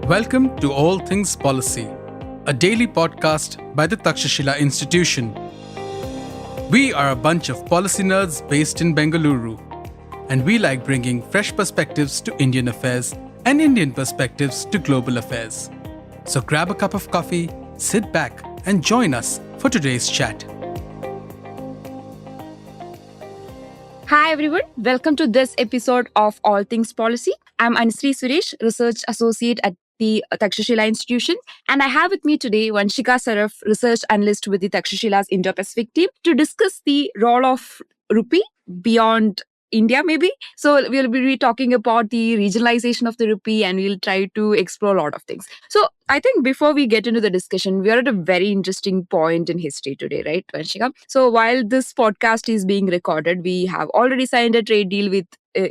Welcome to All Things Policy, a daily podcast by the Takshashila Institution. We are a bunch of policy nerds based in Bengaluru, and we like bringing fresh perspectives to Indian affairs and Indian perspectives to global affairs. So grab a cup of coffee, sit back, and join us for today's chat. Hi everyone, welcome to this episode of All Things Policy. I'm Anusri Suresh, Research Associate at the Takshashila Institution, and I have with me today Vanshika Saraf, Research Analyst with the Takshashila's Indo-Pacific team, to discuss the role of rupee beyond India, maybe. So we'll be talking about the regionalization of the rupee, and we'll try to explore a lot of things. So I think before we get into the discussion, we are at a very interesting point in history today, right, Vanshika? So while this podcast is being recorded, we have already signed a trade deal with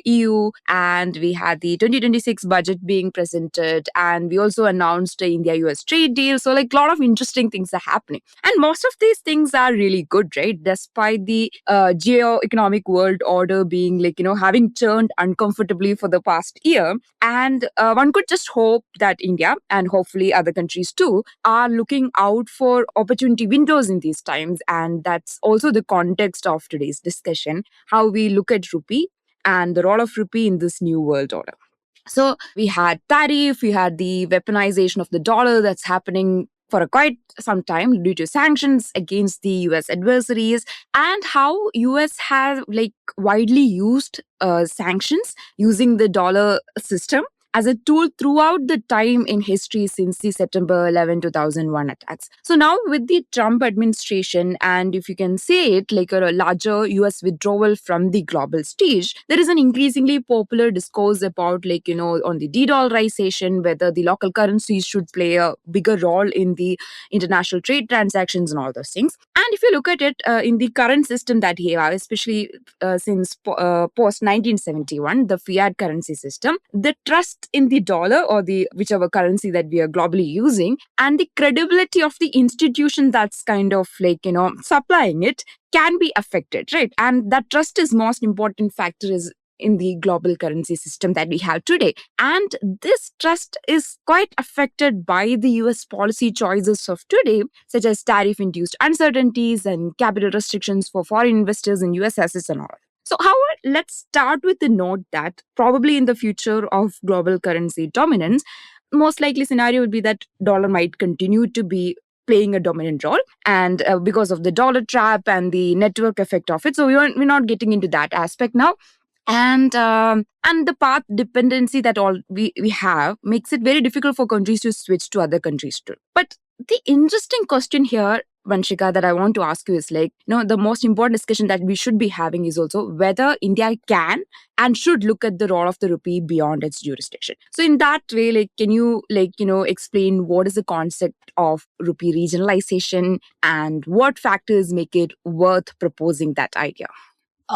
EU, and we had the 2026 budget being presented, and we also announced the India-US trade deal. So like a lot of interesting things are happening, and most of these things are really good, right? Despite the geo-economic world order being having turned uncomfortably for the past year, and one could just hope that India and hopefully other countries too are looking out for opportunity windows in these times, and that's also the context of today's discussion: how we look at rupee and the role of rupee in this new world order. So we had tariff, we had the weaponization of the dollar that's happening for a quite some time due to sanctions against the US adversaries, and how US has widely used sanctions using the dollar system as a tool throughout the time in history since the September 11, 2001 attacks. So now with the Trump administration, and if you can say it, like a larger US withdrawal from the global stage, there is an increasingly popular discourse about on the de-dollarization, whether the local currencies should play a bigger role in the international trade transactions and all those things. And if you look at it in the current system that we have, especially since post 1971, the fiat currency system, the trust in the dollar or the whichever currency that we are globally using, and the credibility of the institution that's kind of supplying it can be affected, right? And that trust is most important factor is in the global currency system that we have today. And this trust is quite affected by the US policy choices of today, such as tariff-induced uncertainties and capital restrictions for foreign investors in US assets and all. So, however, let's start with the note that probably in the future of global currency dominance, most likely scenario would be that dollar might continue to be playing a dominant role, and because of the dollar trap and the network effect of it. So we're not getting into that aspect now. And the path dependency that all we have makes it very difficult for countries to switch to other countries too. But the interesting question here, Vanshika, that I want to ask you is the most important discussion that we should be having is also whether India can and should look at the role of the rupee beyond its jurisdiction. So in that way, can you explain what is the concept of rupee regionalization and what factors make it worth proposing that idea?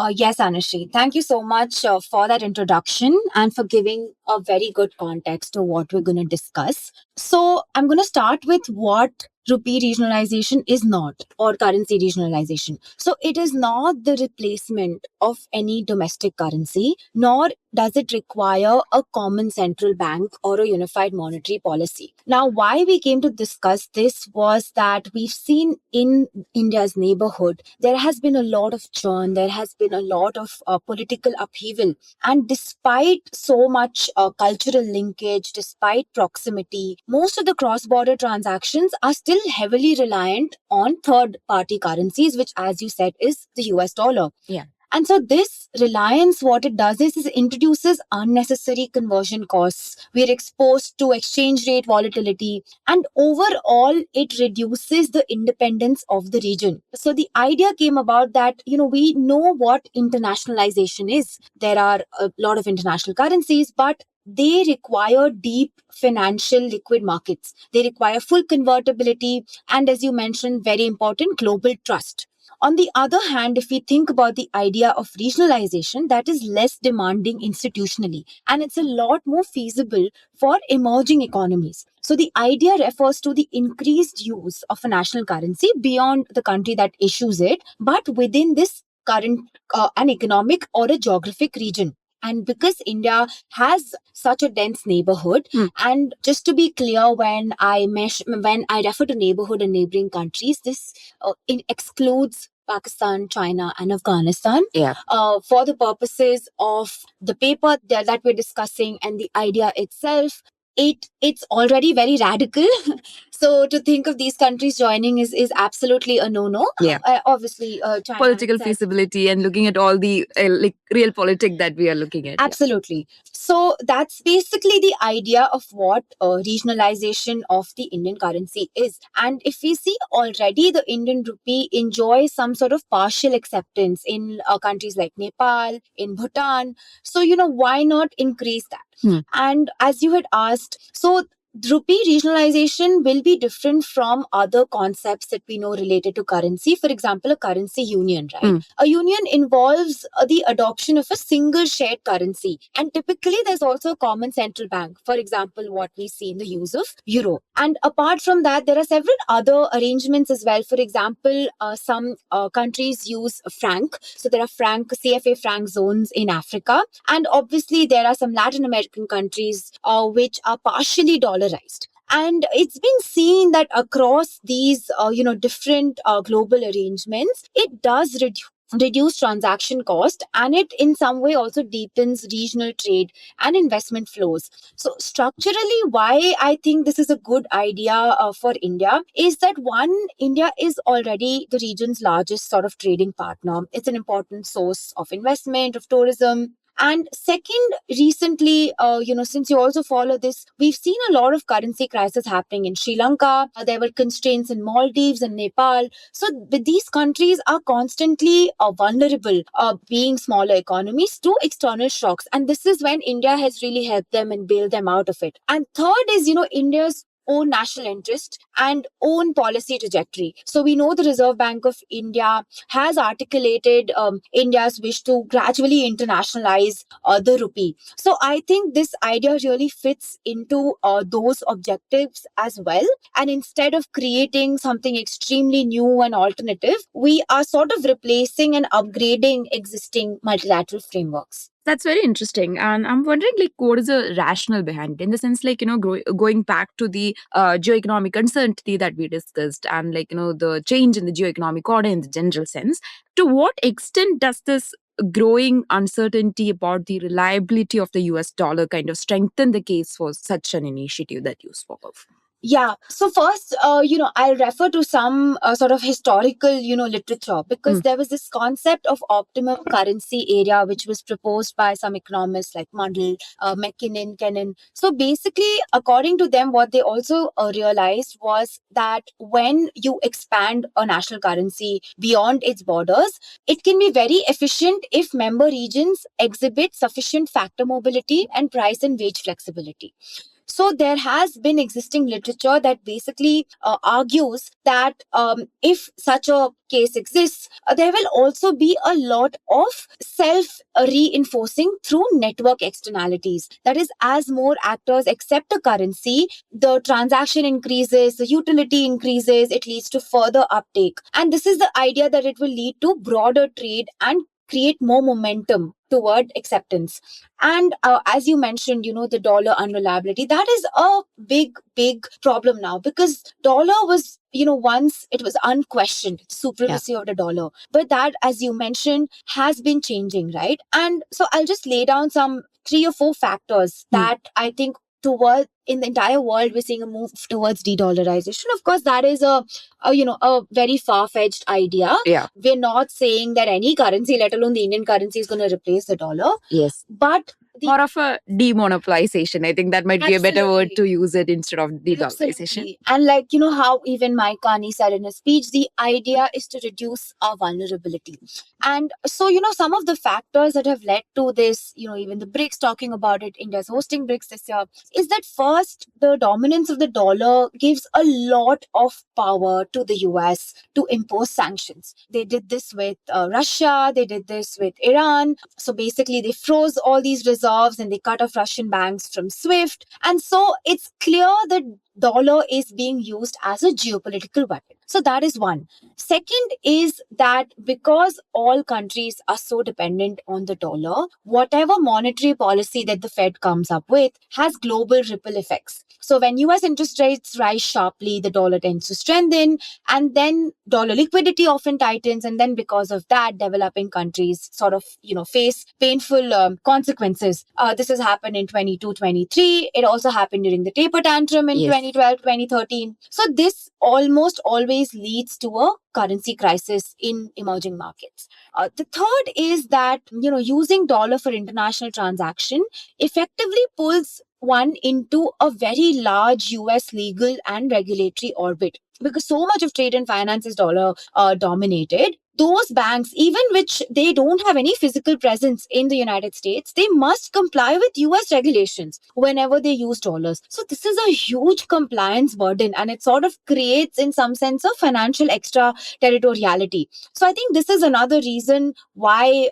Yes, Anushri. Thank you so much for that introduction and for giving a very good context to what we're going to discuss. So I'm going to start with what rupee regionalization is not, or currency regionalization. So it is not the replacement of any domestic currency, nor does it require a common central bank or a unified monetary policy. Now, why we came to discuss this was that we've seen in India's neighborhood, there has been a lot of churn, there has been a lot of political upheaval. And despite so much cultural linkage, despite proximity, most of the cross-border transactions are still heavily reliant on third-party currencies, which, as you said, is the US dollar. Yeah. And so this reliance, what it does is it introduces unnecessary conversion costs. We're exposed to exchange rate volatility, and overall, it reduces the independence of the region. So the idea came about that, we know what internationalization is. There are a lot of international currencies, but they require deep financial liquid markets. They require full convertibility, and as you mentioned, very important, global trust. On the other hand, if we think about the idea of regionalization, that is less demanding institutionally, and it's a lot more feasible for emerging economies. So the idea refers to the increased use of a national currency beyond the country that issues it, but within this current an economic or a geographic region. And because India has such a dense neighborhood, and just to be clear, when I refer to neighborhood and neighboring countries, this excludes Pakistan, China, and Afghanistan. Yeah. For the purposes of the paper that we're discussing and the idea itself, it's already very radical. So to think of these countries joining is absolutely a no-no. Yeah. Obviously, China Political itself- feasibility and looking at all the real politic that we are looking at. Absolutely. So that's basically the idea of what regionalization of the Indian currency is. And if we see already, the Indian rupee enjoys some sort of partial acceptance in countries like Nepal, in Bhutan. So, why not increase that? And as you had asked, so rupee regionalization will be different from other concepts that we know related to currency. For example, a currency union, right? A union involves the adoption of a single shared currency. And typically, there's also a common central bank. For example, what we see in the use of euro. And apart from that, there are several other arrangements as well. For example, some countries use franc. So there are CFA franc zones in Africa. And obviously, there are some Latin American countries which are partially dollarized. And it's been seen that across these, different global arrangements, it does reduce transaction cost, and it in some way also deepens regional trade and investment flows. So structurally, why I think this is a good idea for India is that one, India is already the region's largest sort of trading partner. It's an important source of investment, of tourism. And second, recently, since you also follow this, we've seen a lot of currency crisis happening in Sri Lanka. There were constraints in Maldives and Nepal. So these countries are constantly vulnerable, being smaller economies, to external shocks. And this is when India has really helped them and bailed them out of it. And third is, India's own national interest and own policy trajectory. So we know the Reserve Bank of India has articulated India's wish to gradually internationalize the rupee. So I think this idea really fits into those objectives as well. And instead of creating something extremely new and alternative, we are sort of replacing and upgrading existing multilateral frameworks. That's very interesting. And I'm wondering, what is the rationale behind it? In the sense, going back to the geoeconomic uncertainty that we discussed and, the change in the geoeconomic order in the general sense, to what extent does this growing uncertainty about the reliability of the US dollar kind of strengthen the case for such an initiative that you spoke of? Yeah. So first, I'll refer to some sort of historical, literature, because there was this concept of optimum currency area, which was proposed by some economists like Mundell, McKinnon, Kennan. So basically, according to them, what they also realized was that when you expand a national currency beyond its borders, it can be very efficient if member regions exhibit sufficient factor mobility and price and wage flexibility. So there has been existing literature that basically argues that if such a case exists, there will also be a lot of self-reinforcing through network externalities. That is, as more actors accept a currency, the transaction increases, the utility increases, it leads to further uptake. And this is the idea that it will lead to broader trade and create more momentum toward acceptance. And as you mentioned, the dollar unreliability, that is a big problem now, because dollar was, once it was unquestioned supremacy of the dollar. But that, as you mentioned, has been changing, right? And so I'll just lay down some 3 or 4 factors that I think toward in the entire world we're seeing a move towards de-dollarization. Of course, that is a very far-fetched idea. Yeah. We're not saying that any currency, let alone the Indian currency, is going to replace the dollar. Yes. But more of a demonopolization. I think that might be a better word to use it instead of de-dollarization. And how even Mike Carney said in his speech, the idea is to reduce our vulnerability. And so, some of the factors that have led to this, even the BRICS talking about it, India's hosting BRICS this year, is that first, the dominance of the dollar gives a lot of power to the US to impose sanctions. They did this with Russia, they did this with Iran. So basically, they froze all these reserves and they cut off Russian banks from SWIFT. And so it's clear that dollar is being used as a geopolitical weapon. So that is one. Second is that because all countries are so dependent on the dollar, whatever monetary policy that the Fed comes up with has global ripple effects. So when US interest rates rise sharply, the dollar tends to strengthen, and then dollar liquidity often tightens, and then because of that, developing countries sort of face painful consequences. This has happened in 22, 23. It also happened during the taper tantrum in Yes. 2012, 2013. So this almost always leads to a currency crisis in emerging markets. The third is that using dollar for international transaction effectively pulls one into a very large US legal and regulatory orbit, because so much of trade and finance is dollar dominated. Those banks, even which they don't have any physical presence in the United States, they must comply with US regulations whenever they use dollars. So this is a huge compliance burden, and it sort of creates in some sense a financial extraterritoriality. So I think this is another reason why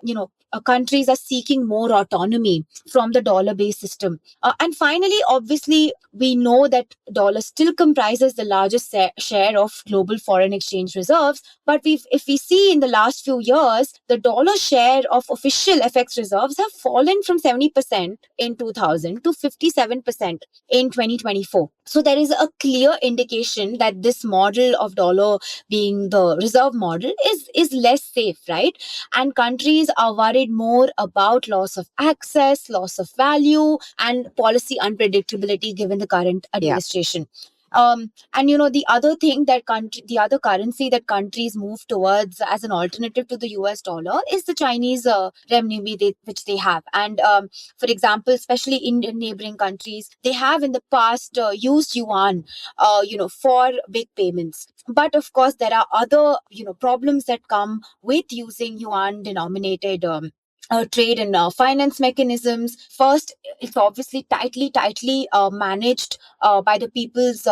countries are seeking more autonomy from the dollar-based system. And finally, obviously, we know that dollar still comprises the largest share of global foreign exchange reserves. But if we see in the last few years, the dollar share of official FX reserves have fallen from 70% in 2000 to 57% in 2024. So there is a clear indication that this model of dollar being the reserve model is less safe, right? And countries are worried more about loss of access, loss of value, and policy unpredictability given the current administration. And the other thing that the other currency that countries move towards as an alternative to the US dollar is the Chinese renminbi, which they have. And for example, especially in neighboring countries, they have in the past used yuan, for big payments. But of course, there are other, problems that come with using yuan denominated trade and finance mechanisms. First, it's obviously tightly managed by the People's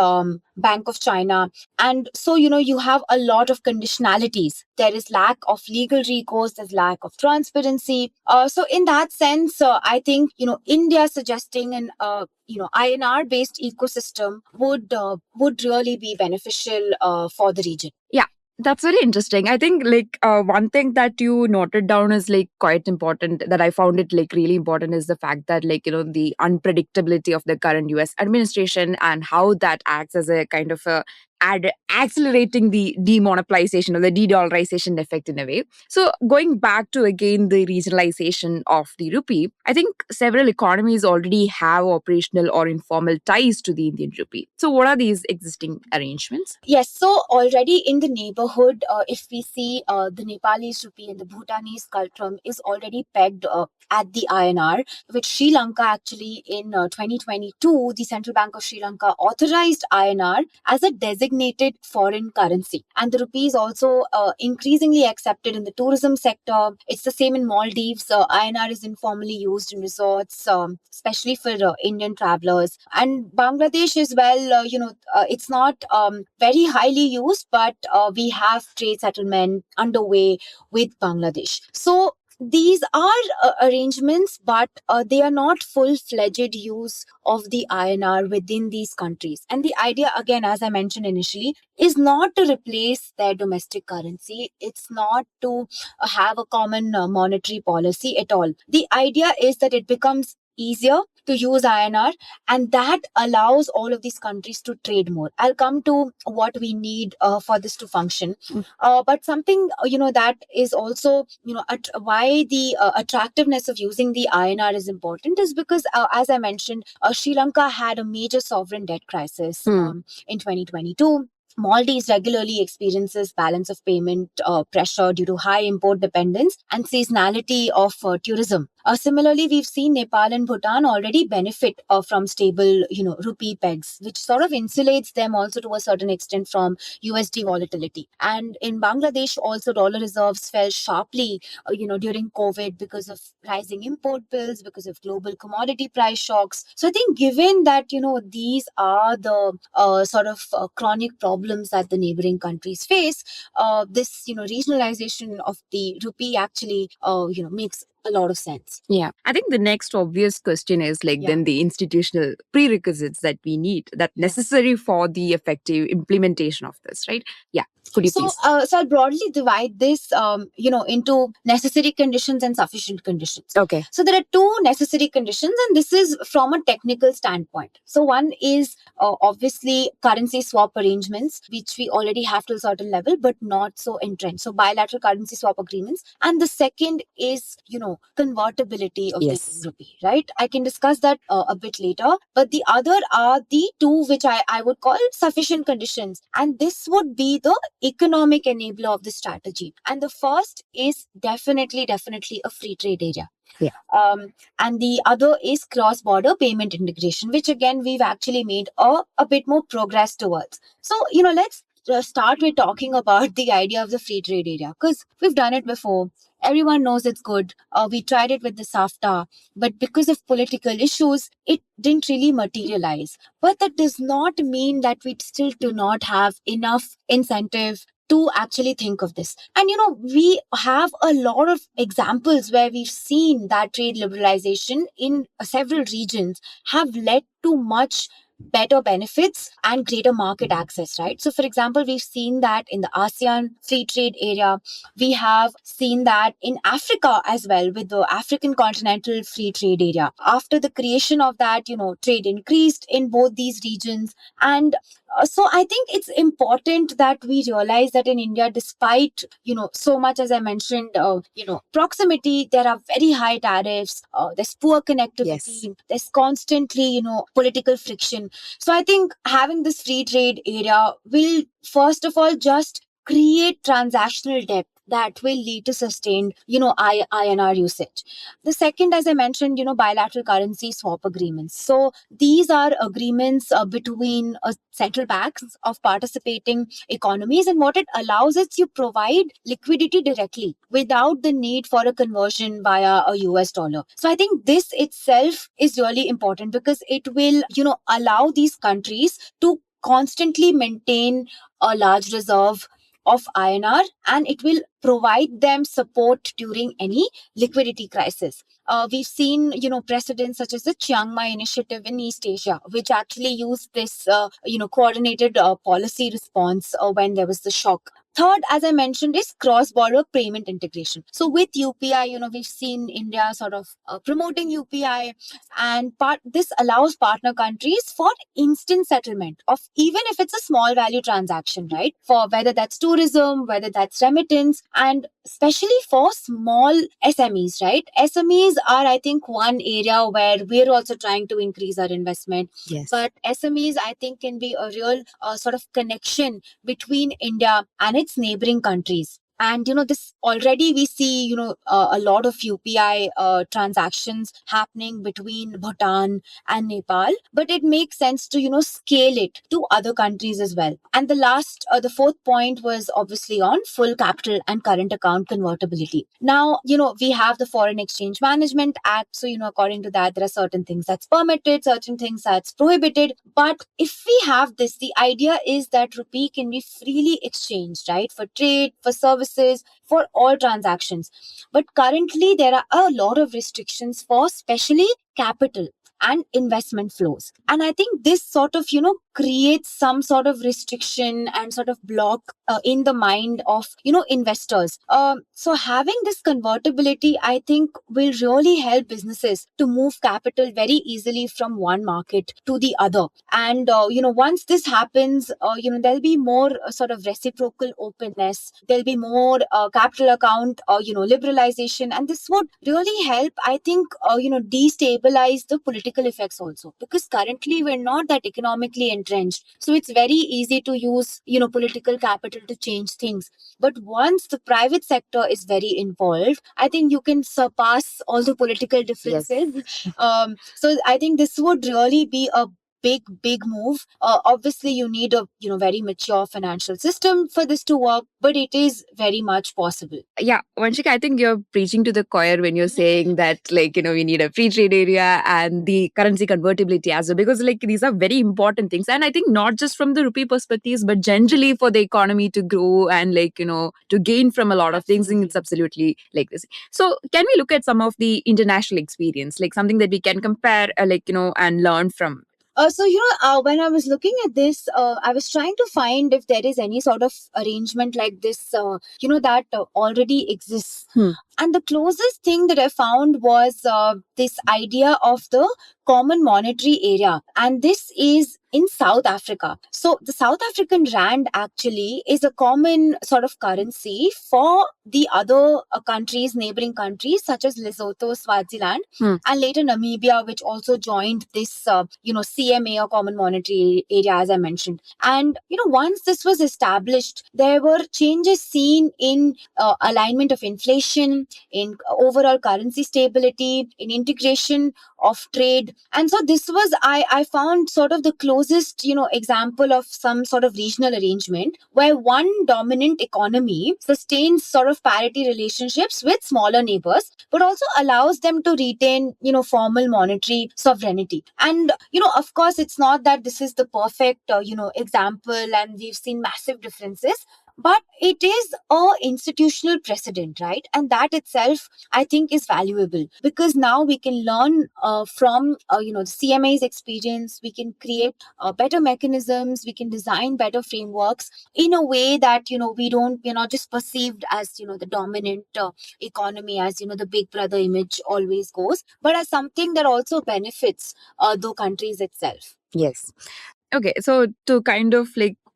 Bank of China. And so, you have a lot of conditionalities. There is lack of legal recourse, there's lack of transparency. So in that sense, I think, India suggesting an INR based ecosystem would really be beneficial for the region. Yeah, that's very interesting. I think one thing that you noted down is quite important, that I found it really important, is the fact that the unpredictability of the current US administration and how that acts as a kind of a accelerating the demonopolization or the de-dollarization effect in a way. So going back to again the regionalization of the rupee, I think several economies already have operational or informal ties to the Indian rupee. So what are these existing arrangements? Yes, so already in the neighborhood, if we see the Nepalese rupee and the Bhutanese kultrum is already pegged at the INR, with Sri Lanka actually in 2022, the Central Bank of Sri Lanka authorized INR as a designated foreign currency. And the rupee is also increasingly accepted in the tourism sector. It's the same in Maldives. INR is informally used in resorts, especially for Indian travelers. And Bangladesh as well, it's not very highly used, but we have trade settlement underway with Bangladesh. So these are arrangements, but they are not full-fledged use of the INR within these countries. And the idea, again, as I mentioned initially, is not to replace their domestic currency. It's not to have a common monetary policy at all. The idea is that it becomes easier to use INR, and that allows all of these countries to trade more. I'll come to what we need for this to function. But something, that is also, why the attractiveness of using the INR is important is because, as I mentioned, Sri Lanka had a major sovereign debt crisis in 2022. Maldives regularly experiences balance of payment pressure due to high import dependence and seasonality of tourism. Similarly, we've seen Nepal and Bhutan already benefit from stable, rupee pegs, which sort of insulates them also to a certain extent from USD volatility. And in Bangladesh, also dollar reserves fell sharply, during COVID because of rising import bills, because of global commodity price shocks. So I think given that, these are the sort of chronic problems that the neighboring countries face, this, regionalization of the rupee actually, makes a lot of sense. Yeah. I think the next obvious question is Yeah. then the institutional prerequisites that we need that Yeah. necessary for the effective implementation of this, right? Yeah. Could you So, please? so I'll broadly divide this, into necessary conditions and sufficient conditions. Okay. So there are two necessary conditions, and this is from a technical standpoint. So one is obviously currency swap arrangements, which we already have to a certain level, but not so entrenched. So bilateral currency swap agreements, and the second is convertibility of the Yes. Indian rupee. Right? I can discuss that a bit later. But the other are the two which I would call sufficient conditions, and this would be the economic enabler of the strategy. And the first is definitely a free trade area. Yeah. And the other is cross-border payment integration, which again we've actually made a bit more progress towards. So let's start with talking about the idea of the free trade area, because we've done it before. Everyone knows it's good. We tried it with the SAFTA, but because of political issues, it didn't really materialize. But that does not mean that we still do not have enough incentive to actually think of this. And we have a lot of examples where we've seen that trade liberalization in several regions have led to much better benefits and greater market access, right? So, for example, we've seen that in the ASEAN free trade area. We have seen that in Africa as well with the African continental free trade area. After the creation of that, trade increased in both these regions. And so I think it's important that we realize that in India, despite, so much, as I mentioned, proximity, there are very high tariffs, there's poor connectivity, Yes. there's constantly, political friction. So I think having this free trade area will, first of all, just create transactional depth that will lead to sustained, INR usage. The second, as I mentioned, bilateral currency swap agreements. So these are agreements between central banks of participating economies, and what it allows is you provide liquidity directly without the need for a conversion via a US dollar. So I think this itself is really important because it will, allow these countries to constantly maintain a large reserve of INR, and it will provide them support during any liquidity crisis. We've seen, precedents such as the Chiang Mai initiative in East Asia, which actually used this, coordinated policy response when there was the shock. Third, as I mentioned, is cross-border payment integration. So with UPI, we've seen India sort of promoting UPI, and this allows partner countries for instant settlement of even if it's a small value transaction, right? For whether that's tourism, whether that's remittance, and especially for small SMEs, right? SMEs are, I think, one area where we're also trying to increase our investment. Yes. But SMEs, I think, can be a real sort of connection between India and its neighboring countries. And this already we see a lot of UPI transactions happening between Bhutan and Nepal, but it makes sense to scale it to other countries as well. And the fourth point was obviously on full capital and current account convertibility. Now we have the Foreign Exchange Management Act, so according to that there are certain things that's permitted, certain things that's prohibited. But if we have this, the idea is that rupee can be freely exchanged, right, for trade, for services, for all transactions. But currently there are a lot of restrictions for especially capital and investment flows. And I think this sort of, creates some sort of restriction and sort of block in the mind of, investors. So having this convertibility, I think, will really help businesses to move capital very easily from one market to the other. And, once this happens, there'll be more sort of reciprocal openness. There'll be more capital account, liberalization. And this would really help, I think, destabilize the political effects also. Because currently we're not that economically entrenched. So it's very easy to use, political capital to change things. But once the private sector is very involved, I think you can surpass all the political differences. So I think this would really be a big move. Obviously, you need a very mature financial system for this to work, but it is very much possible. Yeah, Vanshika, I think you're preaching to the choir when you're saying that, we need a free trade area and the currency convertibility as well, because, these are very important things. And I think not just from the rupee perspectives, but generally for the economy to grow and, to gain from a lot of things. And it's absolutely like this. So, can we look at some of the international experience, like something that we can compare, and learn from? When I was looking at this, I was trying to find if there is any sort of arrangement like this, that already exists. And the closest thing that I found was this idea of the common monetary area. And this is in South Africa. So the South African rand actually is a common sort of currency for the other countries, neighboring countries such as Lesotho, Swaziland, and later Namibia, which also joined this, CMA or common monetary area, as I mentioned. And, once this was established, there were changes seen in alignment of inflation, in overall currency stability, in integration of trade. And so this was, I found sort of the closest, example of some sort of regional arrangement where one dominant economy sustains sort of parity relationships with smaller neighbors, but also allows them to retain, formal monetary sovereignty. And, of course, it's not that this is the perfect, example, and we've seen massive differences. But it is a institutional precedent, right? And that itself, I think, is valuable because now we can learn from the CMA's experience. We can create better mechanisms. We can design better frameworks in a way that we're not just perceived as the dominant economy, as the big brother image always goes, but as something that also benefits the countries itself. Yes. Okay, so to kind of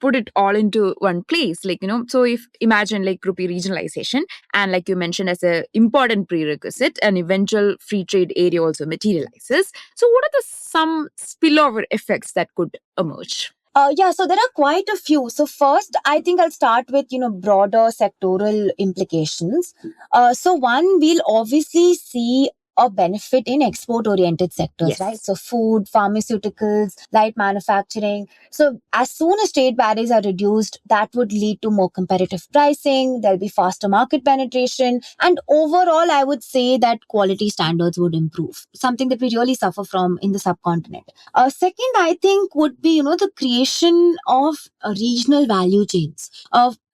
put it all into one place, so if imagine rupee regionalization and like you mentioned as a important prerequisite, an eventual free trade area also materializes. So what are the some spillover effects that could emerge? So there are quite a few. So first, I think I'll start with, broader sectoral implications. So one, we'll obviously see a benefit in export-oriented sectors, Yes. right? So food, pharmaceuticals, light manufacturing. So as soon as trade barriers are reduced, that would lead to more competitive pricing. There'll be faster market penetration. And overall, I would say that quality standards would improve, something that we really suffer from in the subcontinent. Second, I think would be, the creation of regional value chains.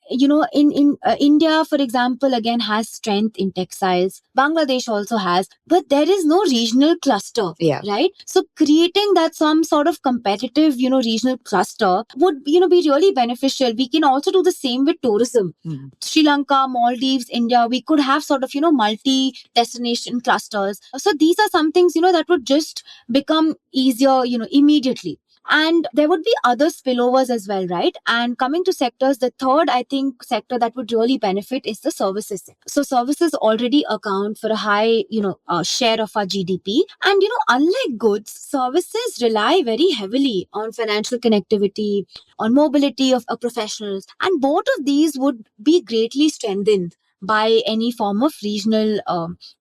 In India, for example, again has strength in textiles. Bangladesh also has, but there is no regional cluster, Yeah. right? So creating that some sort of competitive, regional cluster would, be really beneficial. We can also do the same with tourism. Sri Lanka, Maldives, India, we could have sort of, multi-destination clusters. So these are some things, that would just become easier, immediately. And there would be other spillovers as well, right? And coming to sectors, the third, I think, sector that would really benefit is the services sector. So services already account for a high, share of our GDP. And, unlike goods, services rely very heavily on financial connectivity, on mobility of professionals. And both of these would be greatly strengthened by any form of regional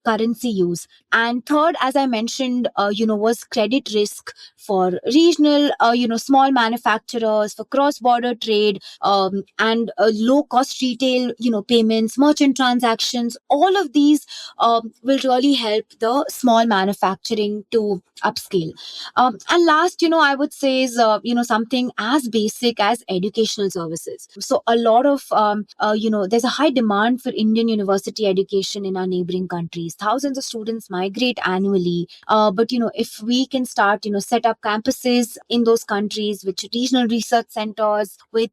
currency use. And third, as I mentioned, was credit risk for regional, small manufacturers, for cross-border trade, and low-cost retail, payments, merchant transactions. All of these will really help the small manufacturing to upscale. And last, I would say is, something as basic as educational services. So a lot of, there's a high demand for Indian university education in our neighboring countries. Thousands of students migrate annually. But, if we can start, set up campuses in those countries with regional research centers, with,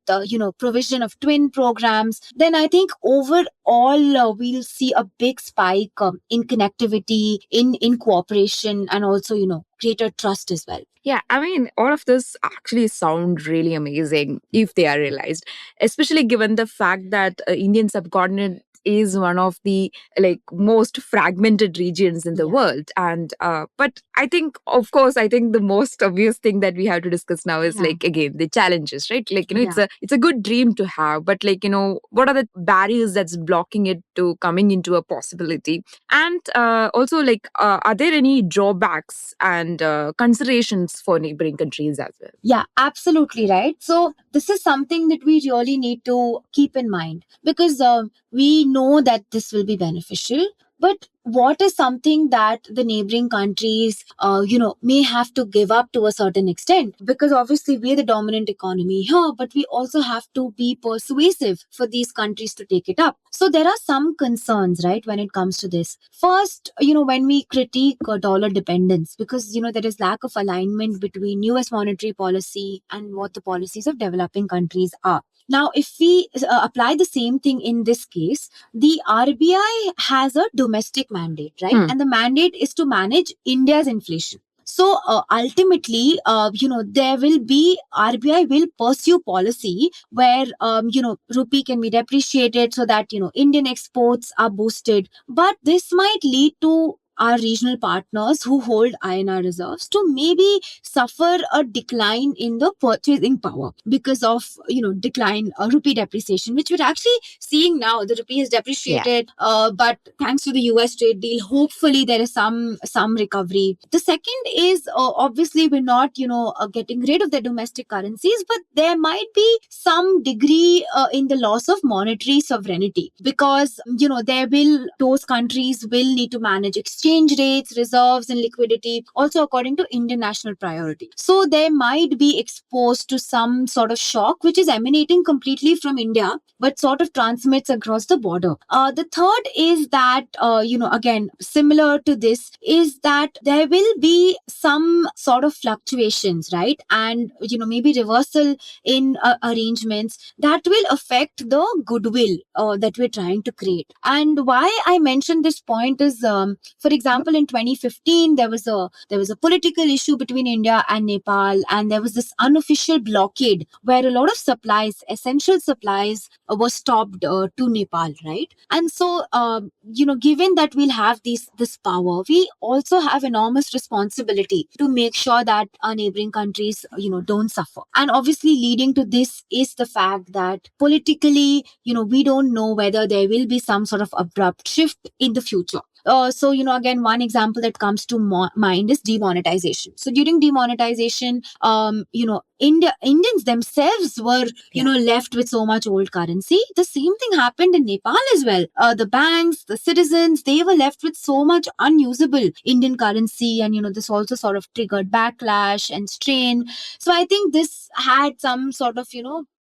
provision of twin programs, then I think overall we'll see a big spike in connectivity, in cooperation, and also, greater trust as well. Yeah, I mean, all of this actually sound really amazing if they are realized, especially given the fact that Indian subcontinent is one of the most fragmented regions in the Yeah. world. And but I think, of course, I think the most obvious thing that we have to discuss now is Yeah. again the challenges, right? Yeah. It's a good dream to have, but what are the barriers that's blocking it to coming into a possibility? And also, like, are there any drawbacks and considerations for neighboring countries as well? Yeah, absolutely right. So this is something that we really need to keep in mind because we know that this will be beneficial. But what is something that the neighboring countries, may have to give up to a certain extent? Because obviously we're the dominant economy here, but we also have to be persuasive for these countries to take it up. So there are some concerns, right, when it comes to this. First, when we critique dollar dependence, because, there is lack of alignment between US monetary policy and what the policies of developing countries are. Now, if we apply the same thing in this case, the RBI has a domestic mandate, right? And the mandate is to manage India's inflation. So ultimately, there will be RBI will pursue policy where, rupee can be depreciated so that, Indian exports are boosted. But this might lead to our regional partners who hold INR reserves to maybe suffer a decline in the purchasing power because of, decline rupee depreciation, which we're actually seeing now. The rupee is depreciated, but thanks to the US trade deal, hopefully there is some recovery. The second is obviously we're not, getting rid of the domestic currencies, but there might be some degree in the loss of monetary sovereignty because, those countries will need to manage exchange rates, reserves, and liquidity, also according to Indian national priority. So they might be exposed to some sort of shock, which is emanating completely from India, but sort of transmits across the border. The third is that, again, similar to this, is that there will be some sort of fluctuations, right? And, maybe reversal in arrangements that will affect the goodwill that we're trying to create. And why I mentioned this point is, for example, in 2015, there was a political issue between India and Nepal, and there was this unofficial blockade where a lot of supplies, essential supplies, were stopped to Nepal, right? And so, given that we'll have this power, we also have enormous responsibility to make sure that our neighboring countries, don't suffer. And obviously, leading to this is the fact that politically, we don't know whether there will be some sort of abrupt shift in the future. So, again, one example that comes to mind is demonetization. So during demonetization, Indians themselves were, left with so much old currency. The same thing happened in Nepal as well. The banks, the citizens, they were left with so much unusable Indian currency. And, this also sort of triggered backlash and strain. So I think this had some sort of,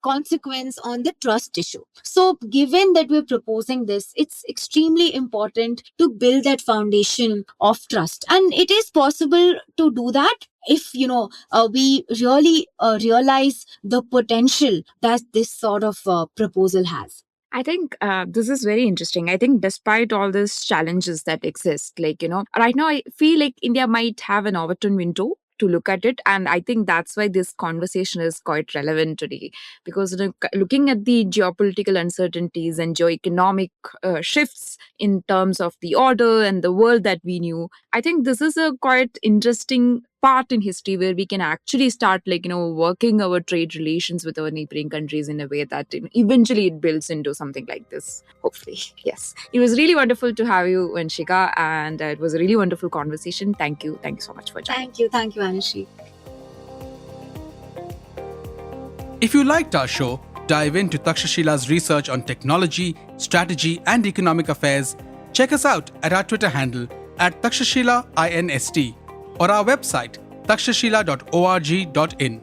consequence on the trust issue. So given that we're proposing this, it's extremely important to build that foundation of trust. And it is possible to do that if, we really realize the potential that this sort of proposal has. I think this is very interesting. I think despite all these challenges that exist, right now I feel like India might have an opportune window to look at it, and I think that's why this conversation is quite relevant today, because looking at the geopolitical uncertainties and geoeconomic shifts in terms of the order and the world that we knew, I think this is a quite interesting part in history where we can actually start working our trade relations with our neighboring countries in a way that eventually it builds into something like this, hopefully. Yes, it was really wonderful to have you, Vanshika, and it was a really wonderful conversation. Thank you so much for joining. Thank you, Anushree. If you liked our show, dive into Takshashila's research on technology, strategy, and economic affairs. Check us out at our Twitter handle @TakshashilaINST or our website takshashila.org.in.